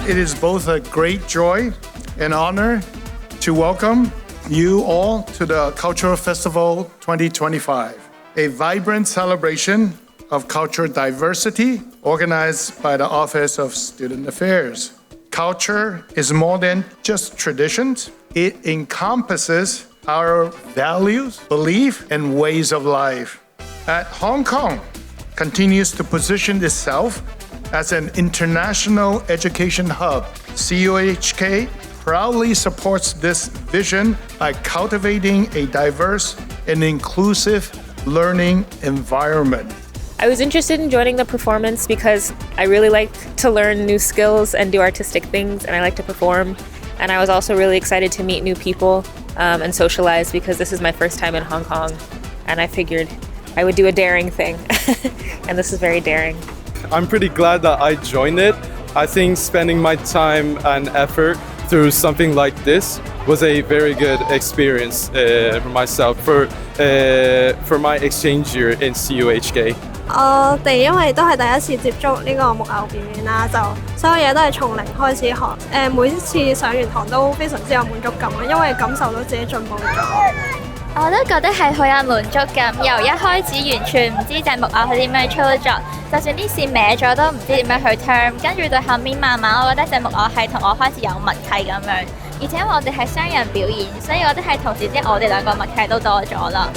it is both a great joy and honor to welcome you all to the Cultural Festival 2025, a vibrant celebration of cultural diversity organized by the Office of Student Affairs. Culture is more than just traditions. It encompasses our values, beliefs, and ways of life. At Hong Kong continues to position itself as an international education hub. CUHK proudly supports this vision by cultivating a diverse and inclusive learning environment. I was interested in joining the performance because I really like to learn new skills and do artistic things, and I like to perform. And I was also really excited to meet new people and socialize because this is my first time in Hong Kong, and I figured I would do a daring thing, and this is very daring. I'm pretty glad that I joined it. I think spending my time and effort through something like this was a very good experience for myself for my exchange year in CUHK. 我哋因為都係第一次接觸呢個木偶表演啦，就所有嘢都係從零開始學。每一次上完堂都非常之有滿足感，因為感受到自己進步咗。我都覺得係好有滿足感，由一開始完全唔知隻木偶係點樣操作，就算啲線歪咗都唔知點樣去 turn， 跟住到後面慢慢我覺得隻木偶係同我開始有默契咁樣，而且我哋係雙人表演，所以我覺得係同時之間我哋兩個默契都多咗啦。